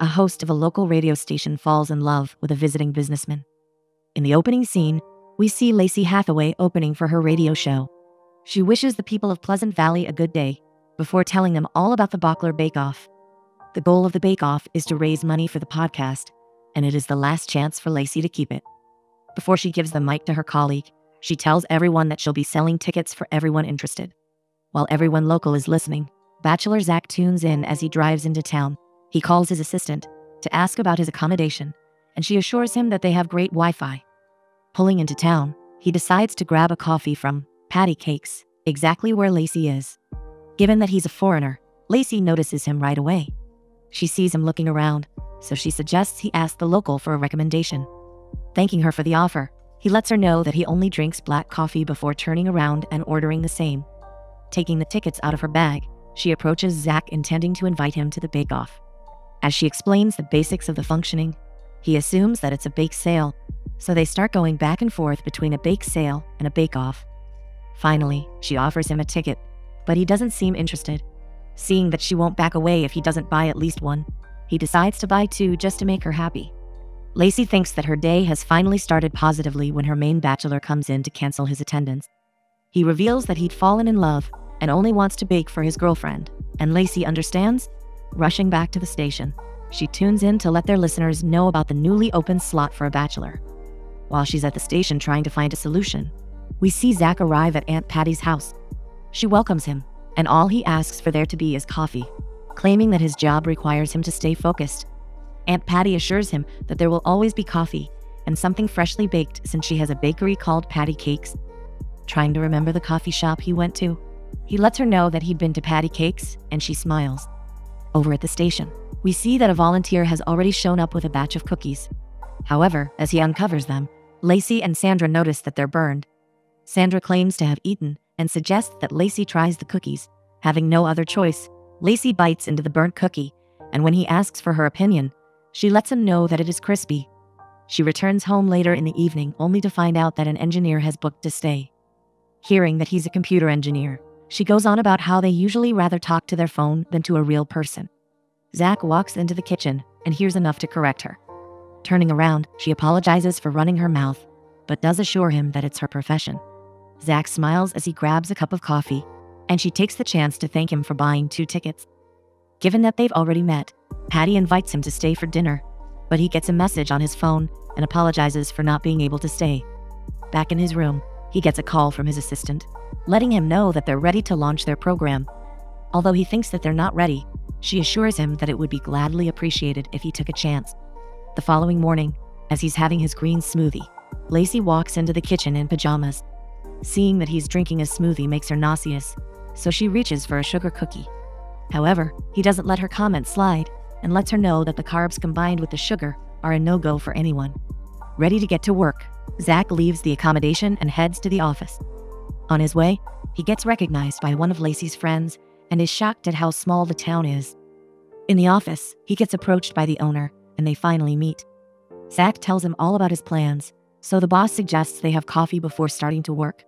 host of a local radio station, falls in love with a visiting businessman. In the opening scene, we see Lacey Hathaway opening for her radio show. She wishes the people of Pleasant Valley a good day before telling them all about the Bachler Bake-Off. The goal of the bake-off is to raise money for the podcast, and it is the last chance for Lacey to keep it. Before she gives the mic to her colleague, she tells everyone that she'll be selling tickets for everyone interested. While everyone local is listening, Bachelor Zach tunes in as he drives into town. He calls his assistant to ask about his accommodation, and she assures him that they have great Wi-Fi. Pulling into town, he decides to grab a coffee from Patty Cakes, exactly where Lacey is. Given that he's a foreigner, Lacey notices him right away. She sees him looking around, so she suggests he ask the local for a recommendation. Thanking her for the offer, he lets her know that he only drinks black coffee before turning around and ordering the same. Taking the tickets out of her bag, she approaches Zach, intending to invite him to the bake-off. As she explains the basics of the functioning, he assumes that it's a bake sale, so they start going back and forth between a bake sale and a bake-off. Finally, she offers him a ticket, but he doesn't seem interested. Seeing that she won't back away if he doesn't buy at least one, he decides to buy two just to make her happy. Lacey thinks that her day has finally started positively when her main bachelor comes in to cancel his attendance. He reveals that he'd fallen in love and only wants to bake for his girlfriend, and Lacey understands. Rushing back to the station, she tunes in to let their listeners know about the newly opened slot for a bachelor. While she's at the station trying to find a solution, we see Zach arrive at Aunt Patty's house. She welcomes him, and all he asks for there to be is coffee, claiming that his job requires him to stay focused. Aunt Patty assures him that there will always be coffee and something freshly baked, since she has a bakery called Patty Cakes. Trying to remember the coffee shop he went to, he lets her know that he'd been to Patty Cakes, and she smiles. Over at the station, we see that a volunteer has already shown up with a batch of cookies. However, as he uncovers them, Lacey and Sandra notice that they're burned. Sandra claims to have eaten and suggests that Lacey tries the cookies. Having no other choice, Lacey bites into the burnt cookie, and when he asks for her opinion, she lets him know that it is crispy. She returns home later in the evening only to find out that an engineer has booked to stay. Hearing that he's a computer engineer, she goes on about how they usually rather talk to their phone than to a real person. Zach walks into the kitchen and hears enough to correct her. Turning around, she apologizes for running her mouth, but does assure him that it's her profession. Zach smiles as he grabs a cup of coffee, and she takes the chance to thank him for buying 2 tickets. Given that they've already met, Patty invites him to stay for dinner, but he gets a message on his phone and apologizes for not being able to stay. Back in his room, he gets a call from his assistant, letting him know that they're ready to launch their program. Although he thinks that they're not ready, she assures him that it would be gladly appreciated if he took a chance. The following morning, as he's having his green smoothie, Lacey walks into the kitchen in pajamas. Seeing that he's drinking a smoothie makes her nauseous, so she reaches for a sugar cookie. However, he doesn't let her comment slide and lets her know that the carbs combined with the sugar are a no-go for anyone. Ready to get to work, Zach leaves the accommodation and heads to the office. On his way, he gets recognized by one of Lacey's friends and is shocked at how small the town is. In the office, he gets approached by the owner, and they finally meet. Zach tells him all about his plans, so the boss suggests they have coffee before starting to work.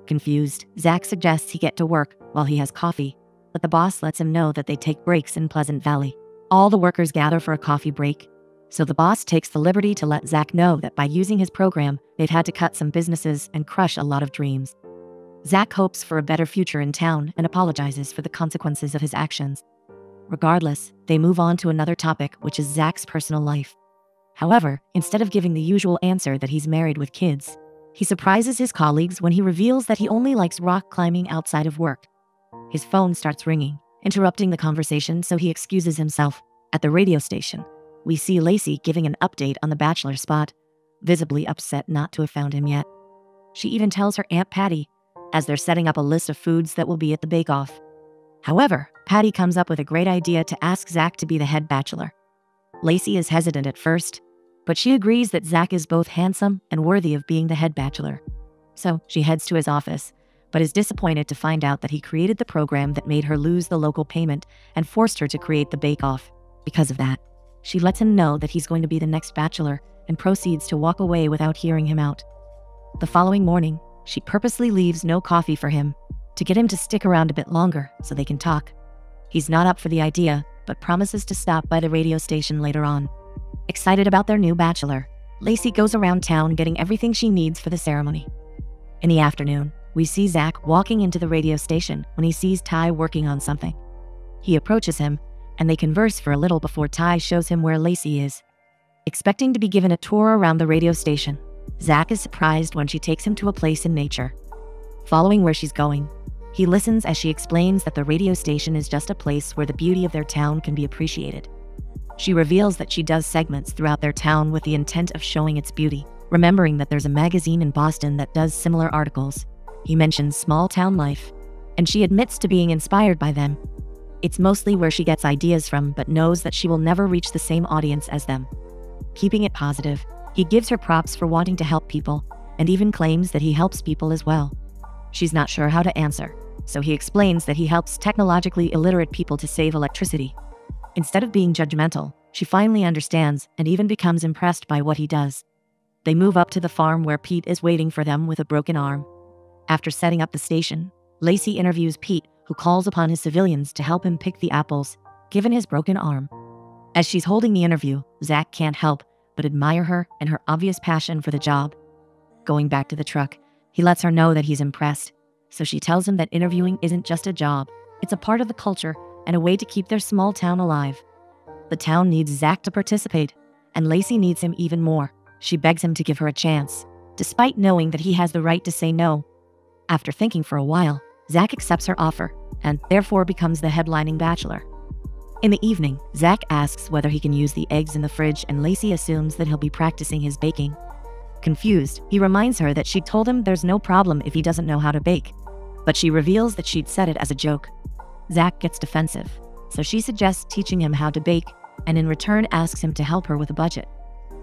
Confused, Zach suggests he get to work while he has coffee, but the boss lets him know that they take breaks in Pleasant Valley. All the workers gather for a coffee break, so the boss takes the liberty to let Zach know that by using his program, they've had to cut some businesses and crush a lot of dreams. Zach hopes for a better future in town and apologizes for the consequences of his actions. Regardless, they move on to another topic, which is Zach's personal life. However, instead of giving the usual answer that he's married with kids, he surprises his colleagues when he reveals that he only likes rock climbing outside of work. His phone starts ringing, interrupting the conversation, so he excuses himself. At the radio station, we see Lacey giving an update on the bachelor spot, visibly upset not to have found him yet. She even tells her Aunt Patty, as they're setting up a list of foods that will be at the bake-off. However, Patty comes up with a great idea to ask Zach to be the head bachelor. Lacey is hesitant at first, but she agrees that Zach is both handsome and worthy of being the head bachelor. So she heads to his office, but is disappointed to find out that he created the program that made her lose the local payment and forced her to create the bake-off. Because of that, she lets him know that he's going to be the next bachelor and proceeds to walk away without hearing him out. The following morning, she purposely leaves no coffee for him to get him to stick around a bit longer so they can talk. He's not up for the idea, but promises to stop by the radio station later on. Excited about their new bachelor, Lacey goes around town getting everything she needs for the ceremony. In the afternoon, we see Zach walking into the radio station when he sees Ty working on something. He approaches him, and they converse for a little before Ty shows him where Lacey is. Expecting to be given a tour around the radio station, Zach is surprised when she takes him to a place in nature. Following where she's going, he listens as she explains that the radio station is just a place where the beauty of their town can be appreciated. She reveals that she does segments throughout their town with the intent of showing its beauty, remembering that there's a magazine in Boston that does similar articles. He mentions small town life, and she admits to being inspired by them. It's mostly where she gets ideas from, but knows that she will never reach the same audience as them. Keeping it positive, he gives her props for wanting to help people, and even claims that he helps people as well. She's not sure how to answer, so he explains that he helps technologically illiterate people to save electricity. Instead of being judgmental, she finally understands and even becomes impressed by what he does. They move up to the farm where Pete is waiting for them with a broken arm. After setting up the station, Lacey interviews Pete, who calls upon his civilians to help him pick the apples, given his broken arm. As she's holding the interview, Zach can't help but admire her and her obvious passion for the job. Going back to the truck, he lets her know that he's impressed, so she tells him that interviewing isn't just a job, it's a part of the culture and a way to keep their small town alive. The town needs Zach to participate, and Lacey needs him even more. She begs him to give her a chance, despite knowing that he has the right to say no. After thinking for a while, Zach accepts her offer, and therefore becomes the headlining bachelor. In the evening, Zach asks whether he can use the eggs in the fridge, and Lacey assumes that he'll be practicing his baking. Confused, he reminds her that she told him there's no problem if he doesn't know how to bake, but she reveals that she'd said it as a joke. Zach gets defensive, so she suggests teaching him how to bake, and in return asks him to help her with a budget.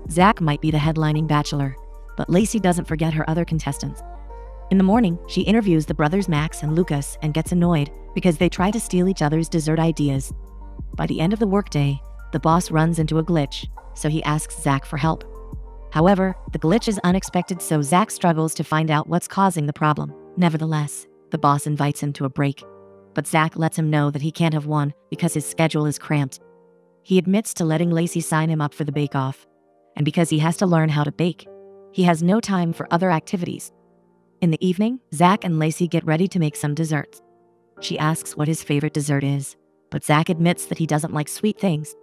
Zach might be the headlining bachelor, but Lacey doesn't forget her other contestants. In the morning, she interviews the brothers Max and Lucas and gets annoyed because they try to steal each other's dessert ideas. By the end of the workday, the boss runs into a glitch, so he asks Zach for help. However, the glitch is unexpected, so Zach struggles to find out what's causing the problem. Nevertheless, the boss invites him to a break, but Zach lets him know that he can't have one because his schedule is cramped. He admits to letting Lacey sign him up for the bake-off, and because he has to learn how to bake, he has no time for other activities. In the evening, Zach and Lacey get ready to make some desserts. She asks what his favorite dessert is, but Zach admits that he doesn't like sweet things.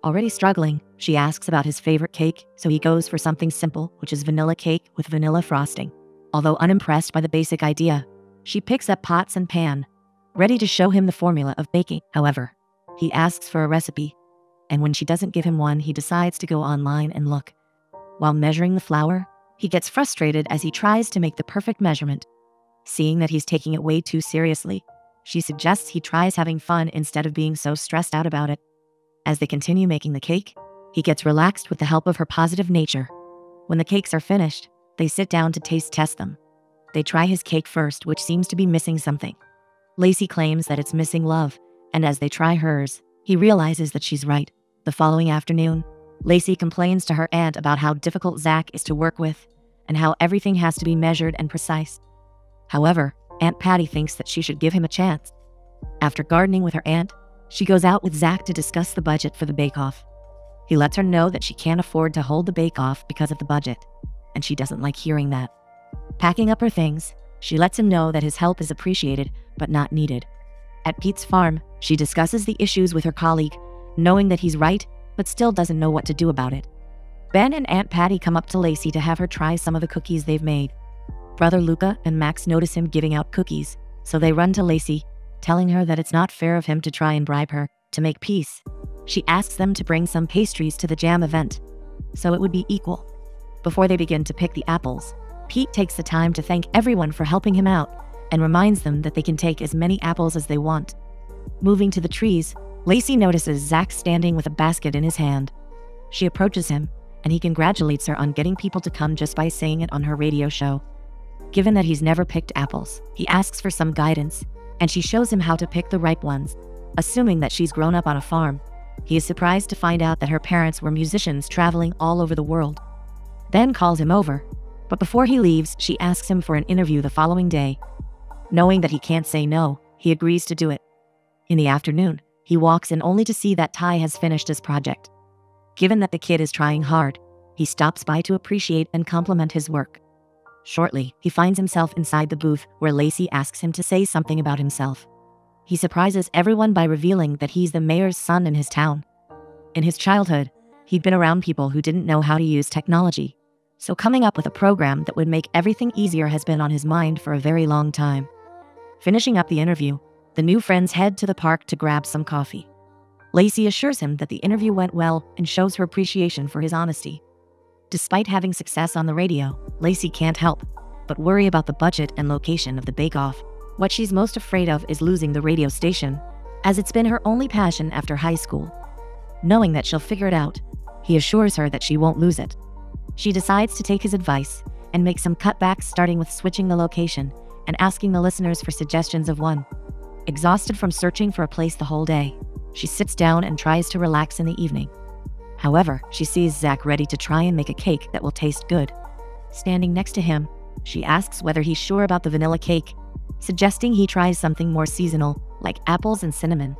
Already struggling, she asks about his favorite cake, so he goes for something simple, which is vanilla cake with vanilla frosting. Although unimpressed by the basic idea, she picks up pots and pan, ready to show him the formula of baking. However, he asks for a recipe, and when she doesn't give him one, he decides to go online and look. While measuring the flour, he gets frustrated as he tries to make the perfect measurement. Seeing that he's taking it way too seriously, she suggests he tries having fun instead of being so stressed out about it. As they continue making the cake, he gets relaxed with the help of her positive nature. When the cakes are finished, they sit down to taste test them. They try his cake first, which seems to be missing something. Lacey claims that it's missing love, and as they try hers, he realizes that she's right. The following afternoon, Lacey complains to her aunt about how difficult Zach is to work with, and how everything has to be measured and precise. However, Aunt Patty thinks that she should give him a chance. After gardening with her aunt, she goes out with Zach to discuss the budget for the bake-off. He lets her know that she can't afford to hold the bake-off because of the budget, and she doesn't like hearing that. Packing up her things, she lets him know that his help is appreciated but not needed. At Pete's farm, she discusses the issues with her colleague, knowing that he's right but still doesn't know what to do about it. Ben and Aunt Patty come up to Lacey to have her try some of the cookies they've made. Brother Luca and Max notice him giving out cookies, so they run to Lacey, telling her that it's not fair of him to try and bribe her. To make peace, she asks them to bring some pastries to the jam event, so it would be equal. Before they begin to pick the apples, Pete takes the time to thank everyone for helping him out and reminds them that they can take as many apples as they want. Moving to the trees, Lacey notices Zach standing with a basket in his hand. She approaches him, and he congratulates her on getting people to come just by saying it on her radio show. Given that he's never picked apples, he asks for some guidance, and she shows him how to pick the ripe ones. Assuming that she's grown up on a farm, he is surprised to find out that her parents were musicians traveling all over the world. Ben calls him over, but before he leaves, she asks him for an interview the following day. Knowing that he can't say no, he agrees to do it. In the afternoon, He walks in only to see that Ty has finished his project. Given that the kid is trying hard, he stops by to appreciate and compliment his work. Shortly, he finds himself inside the booth where Lacey asks him to say something about himself. He surprises everyone by revealing that he's the mayor's son in his town. In his childhood, he'd been around people who didn't know how to use technology, so coming up with a program that would make everything easier has been on his mind for a very long time. Finishing up the interview, the new friends head to the park to grab some coffee. Lacey assures him that the interview went well and shows her appreciation for his honesty. Despite having success on the radio, Lacey can't help but worry about the budget and location of the bake-off. What she's most afraid of is losing the radio station, as it's been her only passion after high school. Knowing that she'll figure it out, he assures her that she won't lose it. She decides to take his advice and make some cutbacks, starting with switching the location and asking the listeners for suggestions of one. Exhausted from searching for a place the whole day, she sits down and tries to relax in the evening. However, she sees Zach ready to try and make a cake that will taste good. Standing next to him, she asks whether he's sure about the vanilla cake, suggesting he tries something more seasonal, like apples and cinnamon.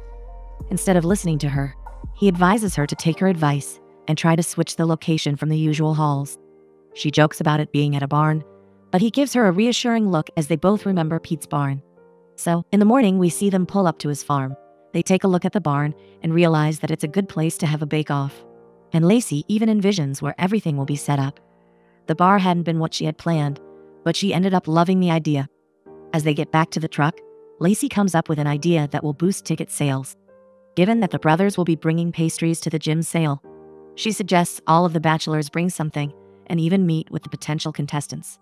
Instead of listening to her, he advises her to take her advice and try to switch the location from the usual halls. She jokes about it being at a barn, but he gives her a reassuring look as they both remember Pete's barn. So, in the morning, we see them pull up to his farm. They take a look at the barn and realize that it's a good place to have a bake-off. And Lacey even envisions where everything will be set up. The bar hadn't been what she had planned, but she ended up loving the idea. As they get back to the truck, Lacey comes up with an idea that will boost ticket sales. Given that the brothers will be bringing pastries to the gym sale, she suggests all of the bachelors bring something and even meet with the potential contestants.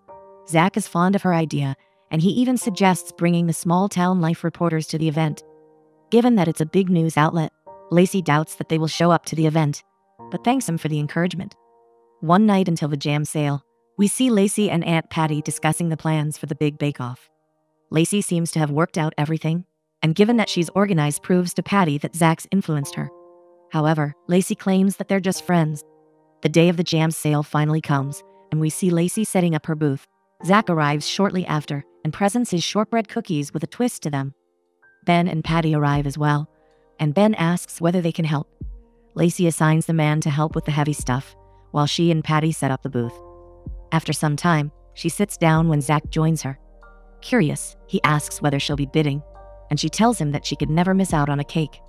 Zach is fond of her idea, and he even suggests bringing the small-town life reporters to the event. Given that it's a big news outlet, Lacey doubts that they will show up to the event, but thanks him for the encouragement. One night until the jam sale, we see Lacey and Aunt Patty discussing the plans for the big bake-off. Lacey seems to have worked out everything, and given that she's organized, proves to Patty that Zach's influenced her. However, Lacey claims that they're just friends. The day of the jam sale finally comes, and we see Lacey setting up her booth. Zach arrives shortly after and presents his shortbread cookies with a twist to them. Ben and Patty arrive as well, and Ben asks whether they can help. Lacey assigns the man to help with the heavy stuff, while she and Patty set up the booth. After some time, she sits down when Zach joins her. Curious, he asks whether she'll be bidding, and she tells him that she could never miss out on a cake.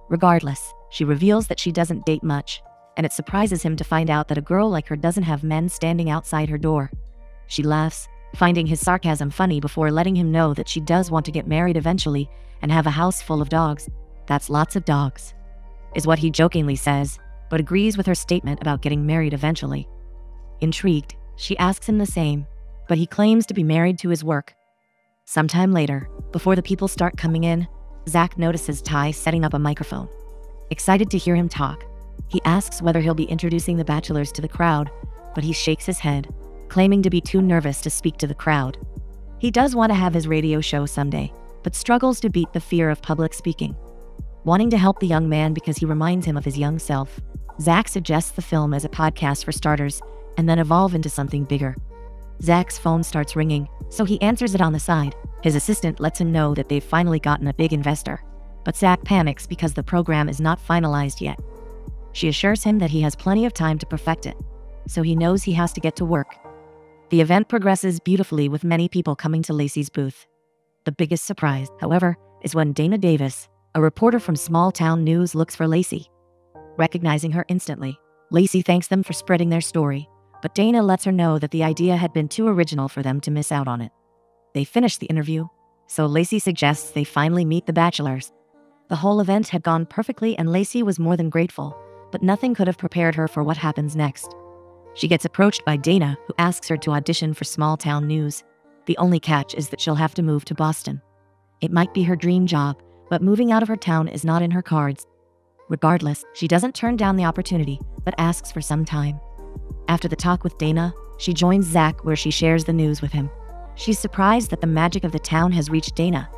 Regardless, she reveals that she doesn't date much, and it surprises him to find out that a girl like her doesn't have men standing outside her door. She laughs, finding his sarcasm funny before letting him know that she does want to get married eventually and have a house full of dogs. That's lots of dogs, is what he jokingly says, but agrees with her statement about getting married eventually. Intrigued, she asks him the same, but he claims to be married to his work. Sometime later, before the people start coming in, Zach notices Ty setting up a microphone. Excited to hear him talk, he asks whether he'll be introducing the bachelors to the crowd, but he shakes his head, claiming to be too nervous to speak to the crowd. He does want to have his radio show someday, but struggles to beat the fear of public speaking. Wanting to help the young man because he reminds him of his young self, Zach suggests the film as a podcast for starters, and then evolve into something bigger. Zach's phone starts ringing, so he answers it on the side. His assistant lets him know that they've finally gotten a big investor, but Zach panics because the program is not finalized yet. She assures him that he has plenty of time to perfect it, so he knows he has to get to work. The event progresses beautifully with many people coming to Lacey's booth. The biggest surprise, however, is when Dana Davis, a reporter from Small Town News, looks for Lacey. Recognizing her instantly, Lacey thanks them for spreading their story, but Dana lets her know that the idea had been too original for them to miss out on it. They finish the interview, so Lacey suggests they finally meet the bachelors. The whole event had gone perfectly and Lacey was more than grateful, but nothing could have prepared her for what happens next. She gets approached by Dana, who asks her to audition for Small Town News. The only catch is that she'll have to move to Boston. It might be her dream job, but moving out of her town is not in her cards. Regardless, she doesn't turn down the opportunity, but asks for some time. After the talk with Dana, she joins Zach where she shares the news with him. She's surprised that the magic of the town has reached Dana,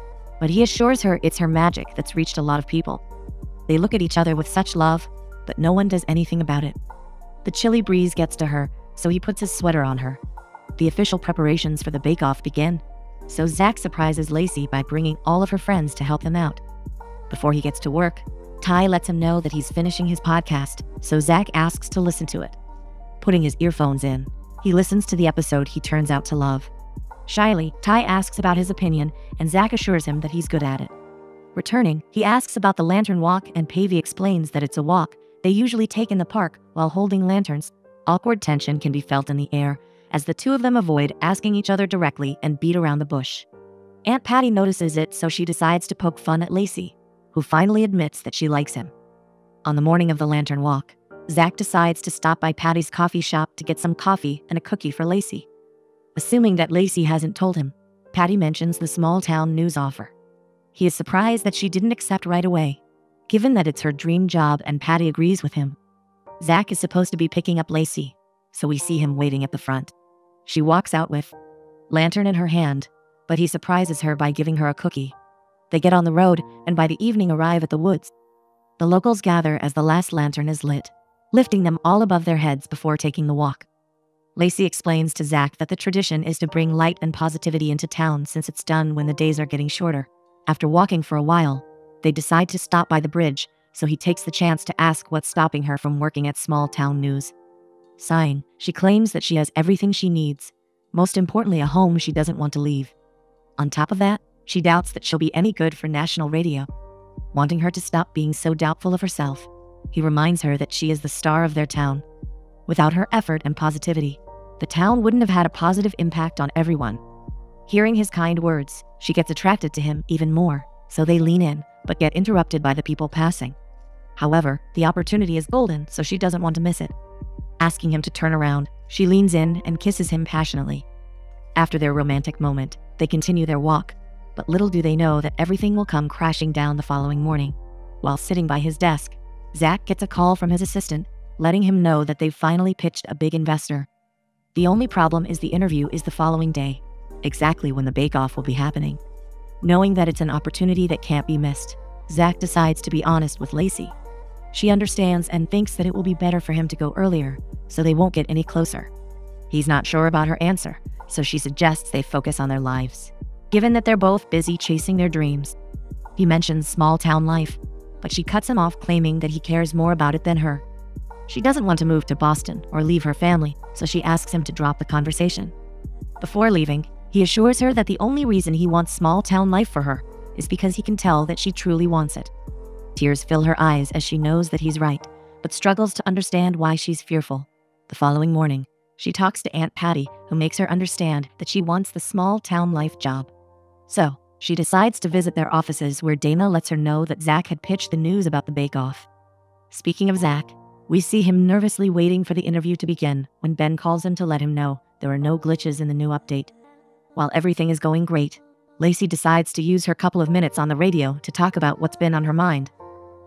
but he assures her it's her magic that's reached a lot of people. They look at each other with such love, but no one does anything about it. The chilly breeze gets to her, so he puts his sweater on her. The official preparations for the bake-off begin, so Zach surprises Lacey by bringing all of her friends to help them out. Before he gets to work, Ty lets him know that he's finishing his podcast, so Zach asks to listen to it. Putting his earphones in, he listens to the episode he turns out to love. Shyly, Ty asks about his opinion, and Zach assures him that he's good at it. Returning, he asks about the lantern walk, and Pavey explains that it's a walk they usually take in the park while holding lanterns. Awkward tension can be felt in the air as the two of them avoid asking each other directly and beat around the bush. Aunt Patty notices it, so she decides to poke fun at Lacey, who finally admits that she likes him. On the morning of the lantern walk, Zach decides to stop by Patty's coffee shop to get some coffee and a cookie for Lacey. Assuming that Lacey hasn't told him, Patty mentions the small-town news offer. He is surprised that she didn't accept right away, given that it's her dream job, and Patty agrees with him. Zach is supposed to be picking up Lacey, so we see him waiting at the front. She walks out with lantern in her hand, but he surprises her by giving her a cookie. They get on the road and by the evening arrive at the woods. The locals gather as the last lantern is lit, lifting them all above their heads before taking the walk. Lacey explains to Zach that the tradition is to bring light and positivity into town since it's done when the days are getting shorter. After walking for a while, they decide to stop by the bridge, so he takes the chance to ask what's stopping her from working at small town news. Sighing, she claims that she has everything she needs, most importantly a home she doesn't want to leave. On top of that, she doubts that she'll be any good for national radio. Wanting her to stop being so doubtful of herself, he reminds her that she is the star of their town. Without her effort and positivity, the town wouldn't have had a positive impact on everyone. Hearing his kind words, she gets attracted to him even more, so they lean in, but get interrupted by the people passing. However, the opportunity is golden, so she doesn't want to miss it. Asking him to turn around, she leans in and kisses him passionately. After their romantic moment, they continue their walk, but little do they know that everything will come crashing down the following morning. While sitting by his desk, Zach gets a call from his assistant, letting him know that they've finally pitched a big investor. The only problem is the interview is the following day, exactly when the bake-off will be happening. Knowing that it's an opportunity that can't be missed, Zach decides to be honest with Lacey. She understands and thinks that it will be better for him to go earlier, so they won't get any closer. He's not sure about her answer, so she suggests they focus on their lives, given that they're both busy chasing their dreams. He mentions small-town life, but she cuts him off, claiming that he cares more about it than her. She doesn't want to move to Boston or leave her family, so she asks him to drop the conversation. Before leaving, he assures her that the only reason he wants small-town life for her is because he can tell that she truly wants it. Tears fill her eyes as she knows that he's right, but struggles to understand why she's fearful. The following morning, she talks to Aunt Patty, who makes her understand that she wants the small-town life job. So, she decides to visit their offices, where Dana lets her know that Zach had pitched the news about the bake-off. Speaking of Zach, we see him nervously waiting for the interview to begin when Ben calls him to let him know there are no glitches in the new update. While everything is going great, Lacey decides to use her couple of minutes on the radio to talk about what's been on her mind.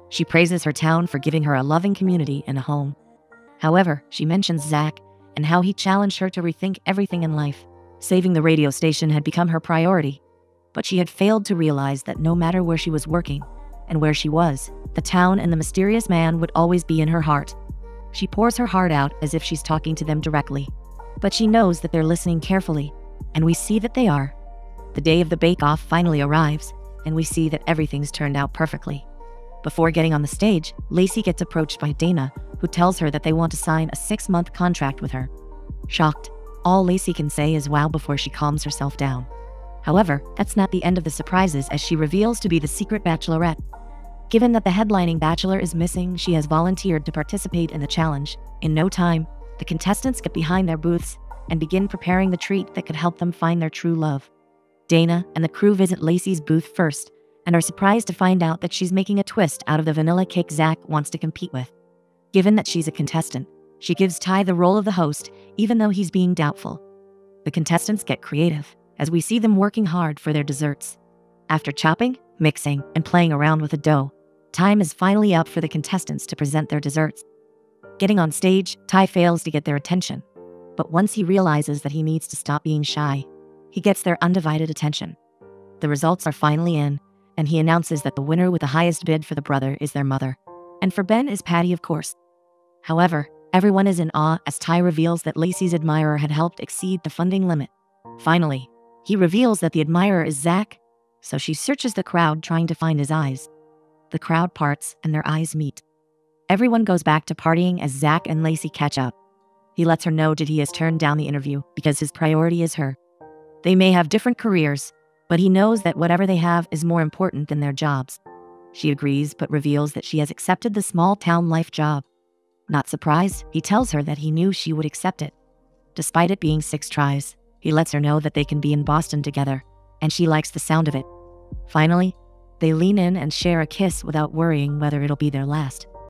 She praises her town for giving her a loving community and a home. However, she mentions Zach and how he challenged her to rethink everything in life. Saving the radio station had become her priority, but she had failed to realize that no matter where she was working and where she was, the town and the mysterious man would always be in her heart. She pours her heart out as if she's talking to them directly, but she knows that they're listening carefully, and we see that they are. The day of the bake-off finally arrives, and we see that everything's turned out perfectly. Before getting on the stage, Lacey gets approached by Dana, who tells her that they want to sign a 6-month contract with her. Shocked, all Lacey can say is wow before she calms herself down. However, that's not the end of the surprises, as she reveals to be the secret bachelorette. Given that the headlining bachelor is missing, she has volunteered to participate in the challenge. In no time, the contestants get behind their booths and begin preparing the treat that could help them find their true love. Dana and the crew visit Lacey's booth first and are surprised to find out that she's making a twist out of the vanilla cake Zach wants to compete with. Given that she's a contestant, she gives Ty the role of the host, even though he's being doubtful. The contestants get creative, as we see them working hard for their desserts. After chopping, mixing, and playing around with the dough, time is finally up for the contestants to present their desserts. Getting on stage, Ty fails to get their attention, but once he realizes that he needs to stop being shy, he gets their undivided attention. The results are finally in, and he announces that the winner with the highest bid for the brother is their mother, and for Ben is Patty, of course. However, everyone is in awe as Ty reveals that Lacey's admirer had helped exceed the funding limit. Finally, he reveals that the admirer is Zach, so she searches the crowd trying to find his eyes. the crowd parts and their eyes meet. Everyone goes back to partying as Zach and Lacey catch up. He lets her know that he has turned down the interview because his priority is her. They may have different careers, but he knows that whatever they have is more important than their jobs. She agrees, but reveals that she has accepted the small-town life job. Not surprised, he tells her that he knew she would accept it. Despite it being 6 tries, he lets her know that they can be in Boston together, and she likes the sound of it. Finally, they lean in and share a kiss without worrying whether it'll be their last.